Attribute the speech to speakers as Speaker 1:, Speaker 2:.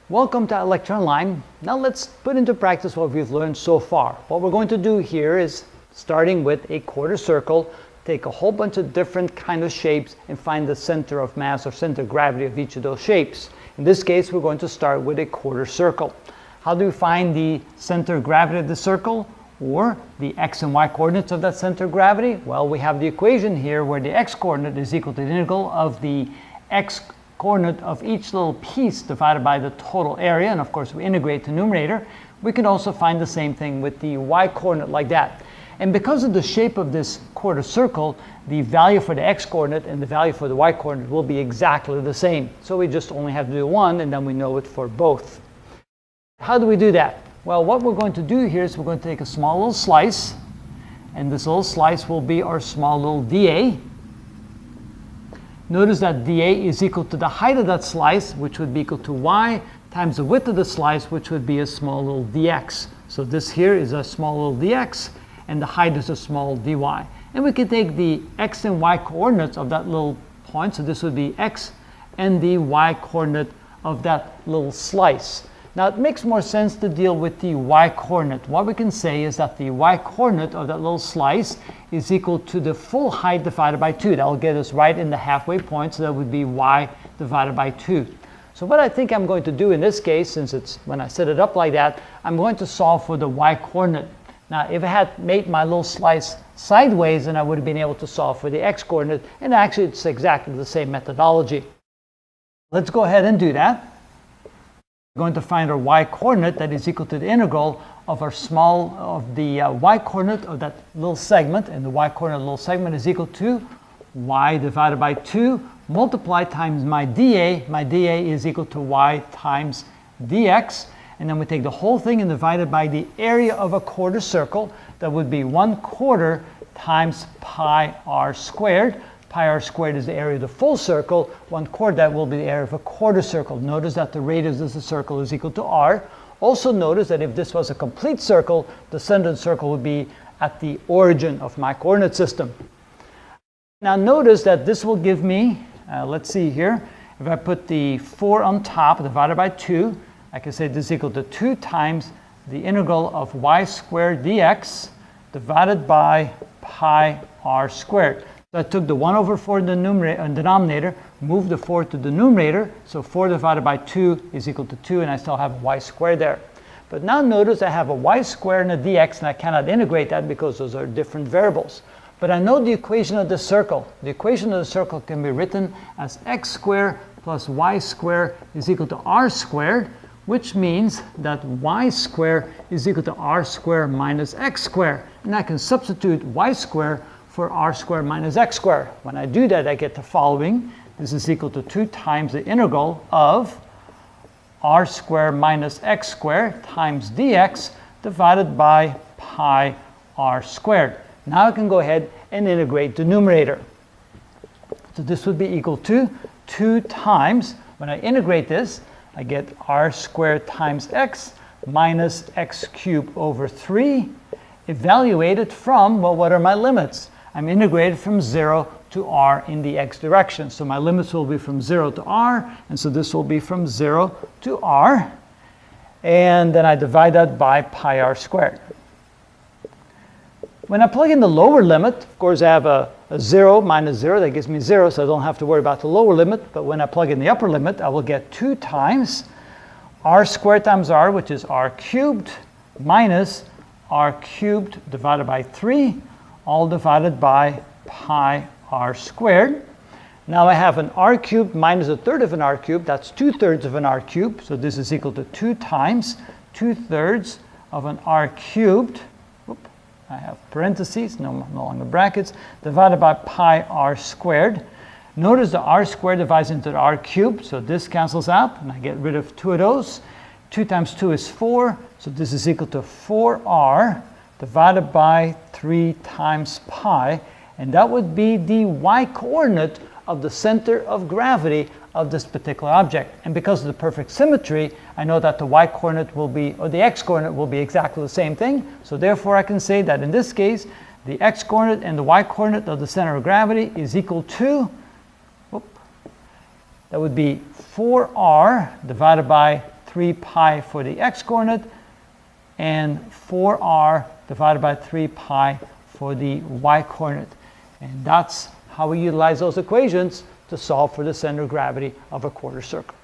Speaker 1: Welcome to Lecture Online. Now let's put into practice what we've learned so far. What we're going to do here is, starting with a quarter circle, take a whole bunch of different kind of shapes and find the center of mass or center of gravity of each of those shapes. In this case, we're going to start with a quarter circle. How do we find the center of gravity of the circle, or the x and y coordinates of that center of gravity? Well, we have the equation here where the x coordinate is equal to the integral of the x coordinate of each little piece divided by the total area, and of course we integrate the numerator. We can also find the same thing with the y coordinate like that. And because of the shape of this quarter circle, the value for the x coordinate and the value for the y coordinate will be exactly the same. So we just only have to do one, and then we know it for both. How do we do that? Well, what we're going to do here is we're going to take a small little slice, and this little slice will be our small little dA. Notice that dA is equal to the height of that slice, which would be equal to y times the width of the slice, which would be a small little dx. So this here is a small little dx, and the height is a small dy. And we can take the x and y coordinates of that little point, so this would be x, and the y coordinate of that little slice. Now it makes more sense to deal with the y coordinate. What we can say is that the y coordinate of that little slice is equal to the full height divided by 2. That will get us right in the halfway point, so that would be y divided by 2. So what I think I'm going to do in this case, since it's when I set it up like that, I'm going to solve for the y coordinate. Now if I had made my little slice sideways, then I would have been able to solve for the x coordinate, and actually it's exactly the same methodology. Let's go ahead and do that. We're going to find our y coordinate that is equal to the integral of the y coordinate of that little segment, and the y coordinate of the little segment is equal to y divided by 2 multiplied times my dA. My dA is equal to y times dx, and then we take the whole thing and divide it by the area of a quarter circle. That would be 1/4 times pi r squared. Pi r squared is the area of the full circle. 1/4, that will be the area of a quarter circle. Notice that the radius of the circle is equal to r. Also notice that if this was a complete circle, the center of the circle would be at the origin of my coordinate system. Now notice that this will give me, let's see here, if I put the 4 on top divided by 2, I can say this is equal to 2 times the integral of y squared dx divided by pi r squared. So I took the 1/4 in the denominator, moved the 4 to the numerator, so 4 divided by 2 is equal to 2, and I still have y squared there. But now notice I have a y squared and a dx, and I cannot integrate that because those are different variables. But I know the equation of the circle. The equation of the circle can be written as x squared plus y squared is equal to r squared, which means that y squared is equal to r squared minus x squared. And I can substitute y squared for r squared minus x squared. When I do that, I get the following. This is equal to 2 times the integral of r squared minus x squared times dx divided by pi r squared. Now I can go ahead and integrate the numerator. So this would be equal to 2 times, when I integrate this, I get r squared times x minus x cubed over 3, evaluated from, well, what are my limits? I'm integrated from 0 to r in the x direction. So my limits will be from 0 to r, and so this will be from 0 to r. And then I divide that by pi r squared. When I plug in the lower limit, of course I have a 0 minus 0, that gives me 0, so I don't have to worry about the lower limit. But when I plug in the upper limit, I will get 2 times r squared times r, which is r cubed, minus r cubed divided by 3, all divided by pi r squared. Now I have an r cubed minus 1/3 of an r cubed. That's 2/3 of an r cubed. So this is equal to 2 times 2/3 of an r cubed. I have parentheses, no longer brackets, divided by pi r squared. Notice the r squared divides into the r cubed, so this cancels out, and I get rid of 2 of those. 2 times 2 is 4, so this is equal to 4r divided by 3 times pi, and that would be the y coordinate of the center of gravity of this particular object. And because of the perfect symmetry, I know that the y coordinate will be, or the x coordinate will be exactly the same thing. So therefore I can say that in this case, the x coordinate and the y coordinate of the center of gravity is equal to, that would be 4r divided by 3 pi for the x-coordinate, and 4r divided by 3 pi for the y-coordinate. And that's how we utilize those equations to solve for the center of gravity of a quarter circle.